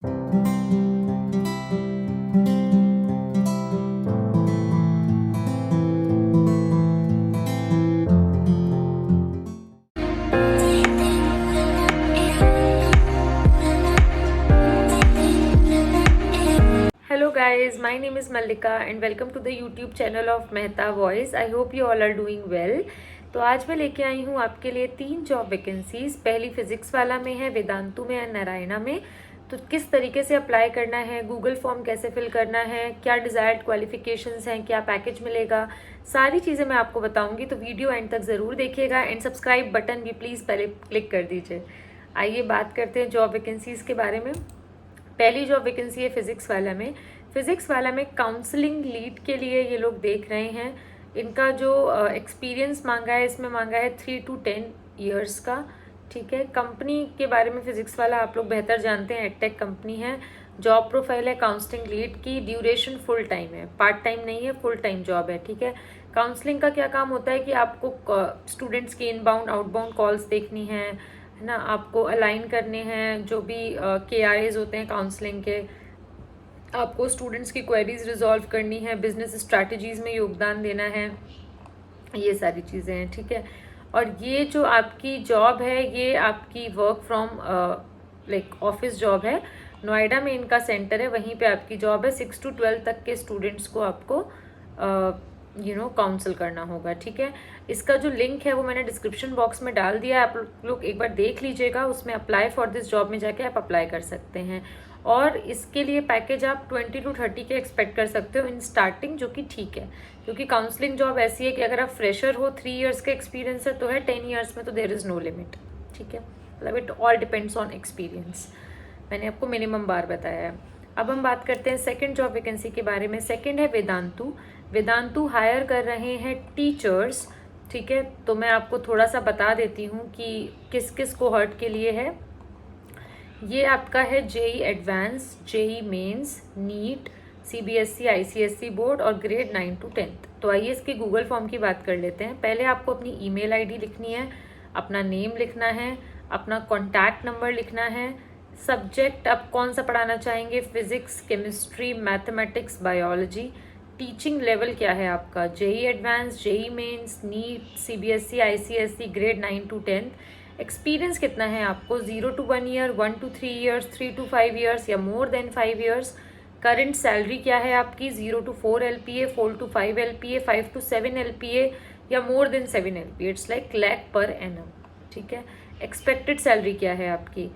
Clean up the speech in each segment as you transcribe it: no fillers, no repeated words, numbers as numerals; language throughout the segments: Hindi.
Hello guys, my name is Mallika and welcome to the YouTube channel of Mehta Voice. I hope you all are doing well. तो आज मैं लेके आई हूँ आपके लिए 3 जॉब वैकेंसीज। पहली फिजिक्स वाला में है, वेदांतु में और नारायणा में। तो किस तरीके से अप्लाई करना है, गूगल फॉर्म कैसे फिल करना है, क्या डिज़ायर्ड क्वालिफिकेशंस हैं, क्या पैकेज मिलेगा, सारी चीज़ें मैं आपको बताऊँगी। तो वीडियो एंड तक ज़रूर देखिएगा एंड सब्सक्राइब बटन भी प्लीज़ पहले क्लिक कर दीजिए। आइए बात करते हैं जॉब वैकेंसीज़ के बारे में। पहली जॉब वैकेंसी है फिजिक्स वाला में। फिजिक्स वाला में काउंसलिंग लीड के लिए ये लोग देख रहे हैं। इनका जो एक्सपीरियंस मांगा है, इसमें मांगा है 3 to 10 ईयर्स का। ठीक है, कंपनी के बारे में फिजिक्स वाला आप लोग बेहतर जानते हैं, एडटेक कंपनी है। जॉब प्रोफाइल है काउंसलिंग लीड की, ड्यूरेशन फुल टाइम है, पार्ट टाइम नहीं है, फुल टाइम जॉब है। ठीक है, काउंसलिंग का क्या काम होता है कि आपको स्टूडेंट्स की इनबाउंड आउटबाउंड कॉल्स देखनी है ना, आपको अलाइन करने हैं जो भी KRAs होते हैं काउंसलिंग के, आपको स्टूडेंट्स की क्वेरीज रिजॉल्व करनी है, बिजनेस स्ट्रैटेजीज में योगदान देना है, ये सारी चीज़ें हैं। ठीक है, और ये जो आपकी जॉब है ये आपकी work from like office job है। नोएडा में इनका सेंटर है, वहीं पे आपकी जॉब है। 6 to 12 तक के स्टूडेंट्स को आपको काउंसिल करना होगा। ठीक है, इसका जो लिंक है वो मैंने डिस्क्रिप्शन बॉक्स में डाल दिया है, आप लोग एक बार देख लीजिएगा। उसमें अप्लाई फॉर दिस जॉब में जाके आप अप्लाई कर सकते हैं। और इसके लिए पैकेज आप 20 to 30 के एक्सपेक्ट कर सकते हो इन स्टार्टिंग, जो कि ठीक है, क्योंकि काउंसलिंग जॉब ऐसी है कि अगर आप फ्रेशर हो, 3 ईयर्स का एक्सपीरियंस है तो है, 10 ईयर्स में तो देयर इज़ नो लिमिट। ठीक है, मतलब it all depends on experience. मैंने आपको मिनिमम बार बताया है। अब हम बात करते हैं सेकंड जॉब वैकेंसी के बारे में। सेकंड है वेदांतु। वेदांतु हायर कर रहे हैं टीचर्स। ठीक है, तो मैं आपको थोड़ा सा बता देती हूँ कि किस किस कोहॉर्ट के लिए है। ये आपका है JEE advance, JEE mains, NEET, CBSE ICSE board और ग्रेड 9 to 10। तो आइए इसके गूगल फॉर्म की बात कर लेते हैं। पहले आपको अपनी ईमेल आईडी लिखनी है, अपना नेम लिखना है, अपना कॉन्टैक्ट नंबर लिखना है, सब्जेक्ट आप कौन सा पढ़ाना चाहेंगे, physics, chemistry, mathematics, biology, teaching level क्या है आपका, JEE advance, JEE mains, NEET, CBSE ICSE grade 9 to 10, experience कितना है आपको, 0 to 1 year, 1 to 3 years, 3 to 5 years या more than 5 years. Current salary क्या है आपकी, 0 to 4 LPA, 4 to 5 LPA, 5 to 7 LPA या more then 7 LPA, it's like lakh per annum। ठीक है, एक्सपेक्टेड सैलरी क्या है आपकी,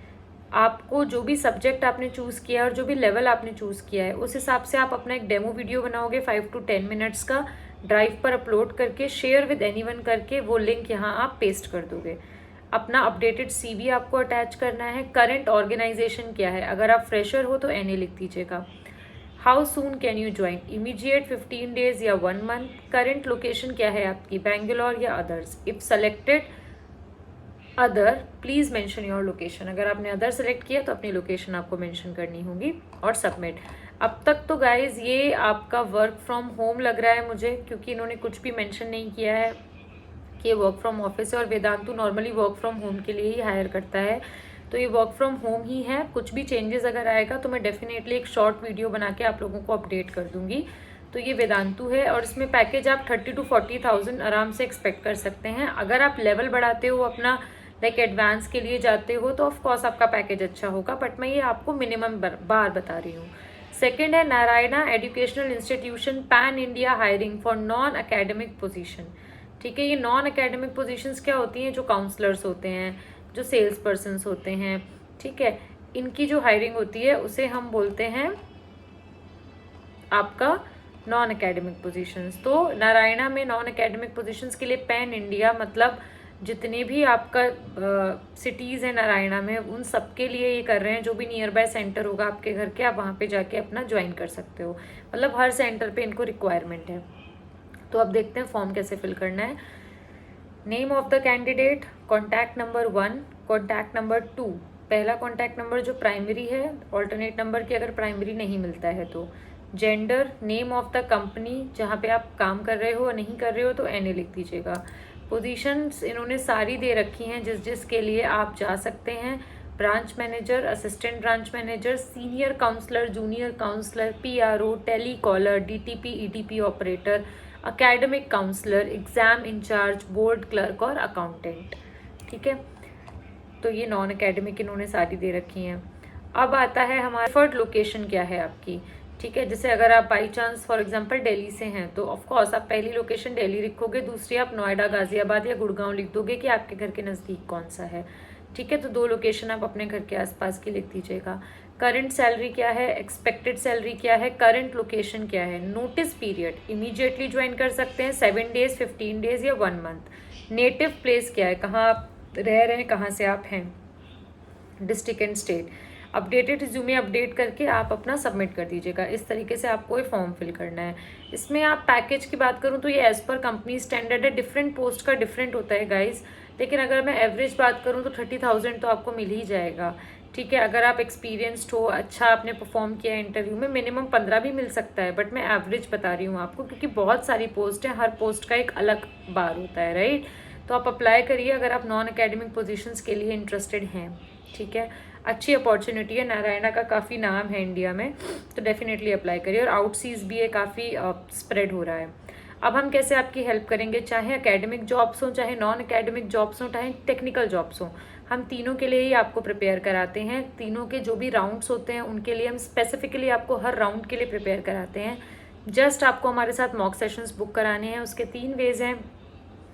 आपको जो भी सब्जेक्ट आपने चूज़ किया और जो भी लेवल आपने चूज़ किया है उस हिसाब से आप अपना एक डेमो वीडियो बनाओगे 5 to 10 मिनट्स का, ड्राइव पर अपलोड करके शेयर विद एनीवन करके वो लिंक यहाँ आप पेस्ट कर दोगे। अपना अपडेटेड CV आपको अटैच करना है। करंट ऑर्गेनाइजेशन क्या है, अगर आप फ्रेशर हो तो NA लिख दीजिएगा। How soon can you join, immediate, 15 days या 1 मंथ। करंट लोकेशन क्या है आपकी, बेंगलोर या others. If selected other please mention your location, अगर आपने अदर सेलेक्ट किया तो अपनी लोकेशन आपको मेंशन करनी होगी और सबमिट। अब तक तो गाइज ये आपका वर्क फ्रॉम होम लग रहा है मुझे, क्योंकि इन्होंने कुछ भी मेंशन नहीं किया है कि ये वर्क फ्रॉम ऑफिस है। और Vedantu normally work from home के लिए ही हायर करता है, तो ये वर्क फ्रॉम होम ही है। कुछ भी चेंजेस अगर आएगा तो मैं डेफिनेटली एक शॉर्ट वीडियो बना के आप लोगों को अपडेट कर दूंगी। तो ये वेदांतु है और इसमें पैकेज आप 30 to 40,000 आराम से एक्सपेक्ट कर सकते हैं। अगर आप लेवल बढ़ाते हो अपना, लाइक एडवांस के लिए जाते हो, तो ऑफकोर्स आपका पैकेज अच्छा होगा, बट मैं ये आपको मिनिमम बार बता रही हूँ। सेकेंड है Narayana educational institution, pan India hiring for non academic position. ठीक है, ये नॉन अकेडमिक पोजीशंस क्या होती हैं, जो काउंसलर्स होते हैं, जो सेल्स पर्सनस होते हैं, ठीक है, इनकी जो हायरिंग होती है उसे हम बोलते हैं आपका नॉन अकेडमिक पोजीशंस। तो नारायणा में नॉन अकेडमिक पोजीशंस के लिए पैन इंडिया, मतलब जितने भी आपका सिटीज़ हैं नारायणा में, उन सब के लिए ये कर रहे हैं। जो भी नियर बाय सेंटर होगा आपके घर के, आप वहाँ पे जाके अपना ज्वाइन कर सकते हो, मतलब हर सेंटर पे इनको रिक्वायरमेंट है। तो अब देखते हैं फॉर्म कैसे फिल करना है। Name of the candidate, contact number 1, contact number 2, पहला कॉन्टैक्ट नंबर जो प्राइमरी है, ऑल्टरनेट नंबर की अगर प्राइमरी नहीं मिलता है तो, gender, name of the company जहाँ पे आप काम कर रहे हो और नहीं कर रहे हो तो NA लिख दीजिएगा। पोजीशंस इन्होंने सारी दे रखी हैं जिस जिस के लिए आप जा सकते हैं। Branch manager, assistant branch manager, senior counsellor, junior counsellor, PRO, tele caller, DTP, ETP operator, academic counsellor, exam incharge, board clerk और अकाउंटेंट। ठीक है, तो ये नॉन एकेडमिक इन्होंने सारी दे रखी हैं। अब आता है हमारा प्रेफर्ड लोकेशन क्या है आपकी। ठीक है, जैसे अगर आप by chance for example Delhi से हैं तो ऑफ कोर्स आप पहली लोकेशन दिल्ली लिखोगे, दूसरी आप नोएडा, गाजियाबाद या गुड़गांव लिख दोगे कि आपके घर के नज़दीक कौन सा है। ठीक है, तो 2 लोकेशन आप अपने घर के आसपास की लिख दीजिएगा। करंट सैलरी क्या है, एक्सपेक्टेड सैलरी क्या है, करंट लोकेशन क्या है, नोटिस पीरियड इमीडिएटली ज्वाइन कर सकते हैं 7 डेज, 15 डेज या 1 मंथ। नेटिव प्लेस क्या है, कहाँ आप रह रहे हैं, कहाँ से आप हैं, district and state. Updated resume update करके आप अपना सबमिट कर दीजिएगा। इस तरीके से आपको ये फॉर्म फिल करना है। इसमें आप पैकेज की बात करूँ तो ये एज़ पर कंपनी स्टैंडर्ड है, डिफरेंट पोस्ट का डिफरेंट होता है गाइज, लेकिन अगर मैं एवरेज बात करूँ तो 30,000 तो आपको मिल ही जाएगा। ठीक है, अगर आप एक्सपीरियंस्ड हो, अच्छा आपने परफॉर्म किया है इंटरव्यू में, मिनिमम 15 भी मिल सकता है, बट मैं एवरेज बता रही हूँ आपको क्योंकि बहुत सारी पोस्ट है, हर पोस्ट का एक अलग बार होता है, राइट। तो आप अप्लाई करिए अगर आप नॉन एकेडमिक पोजीशंस के लिए इंटरेस्टेड हैं। ठीक है, अच्छी अपॉर्चुनिटी है, नारायणा का काफ़ी नाम है इंडिया में, तो डेफिनेटली अप्लाई करिए। और आउटसीज भी ये काफ़ी स्प्रेड हो रहा है। अब हम कैसे आपकी हेल्प करेंगे, चाहे एकेडमिक जॉब्स हों, चाहे नॉन एकेडमिक जॉब्स हों, चाहे टेक्निकल जॉब्स हों, हम तीनों के लिए ही आपको प्रिपेयर कराते हैं। तीनों के जो भी राउंड्स होते हैं उनके लिए हम स्पेसिफिकली आपको हर राउंड के लिए प्रिपेयर कराते हैं। जस्ट आपको हमारे साथ मॉक सेशंस बुक कराने हैं। उसके 3 वेज हैं,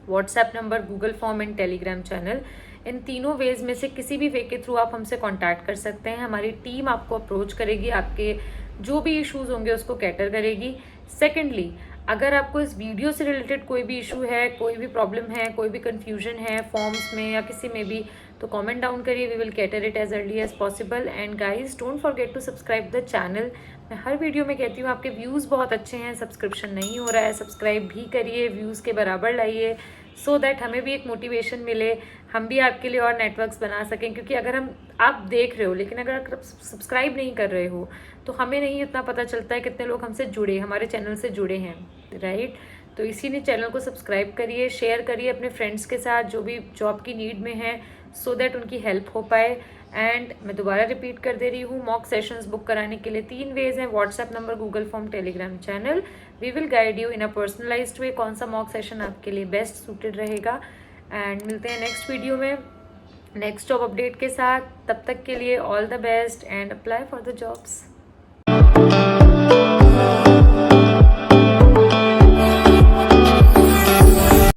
WhatsApp number, Google form and Telegram channel. इन तीनों वेज में से किसी भी वे के थ्रू आप हमसे कांटेक्ट कर सकते हैं। हमारी टीम आपको अप्रोच करेगी, आपके जो भी इश्यूज होंगे उसको कैटर करेगी। सेकेंडली, अगर आपको इस वीडियो से रिलेटेड कोई भी इशू है, कोई भी प्रॉब्लम है, कोई भी कन्फ्यूजन है फॉर्म्स में या किसी में भी, तो कमेंट डाउन करिए, we will cater it as early as possible. And guys don't forget to subscribe the channel. मैं हर वीडियो में कहती हूँ आपके व्यूज़ बहुत अच्छे हैं, सब्सक्रिप्शन नहीं हो रहा है, सब्सक्राइब भी करिए, व्यूज़ के बराबर लाइए, सो दैट हमें भी एक मोटिवेशन मिले, हम भी आपके लिए और नेटवर्क्स बना सकें। क्योंकि अगर आप देख रहे हो लेकिन अगर आप सब्सक्राइब नहीं कर रहे हो तो हमें नहीं इतना पता चलता है कितने लोग हमसे जुड़े, हमारे चैनल से जुड़े हैं, राइट। तो इसीलिए चैनल को सब्सक्राइब करिए, शेयर करिए अपने फ्रेंड्स के साथ जो भी जॉब की नीड में है, सो दैट उनकी हेल्प हो पाए। एंड मैं दोबारा रिपीट कर दे रही हूँ, मॉक सेशंस बुक कराने के लिए 3 वेज हैं, WhatsApp number, Google form, Telegram channel. We will guide you in a personalised way कौन सा मॉक सेशन आपके लिए बेस्ट सूटेड रहेगा। एंड मिलते हैं नेक्स्ट वीडियो में नेक्स्ट जॉब अपडेट के साथ। तब तक के लिए all the best and apply for the jobs.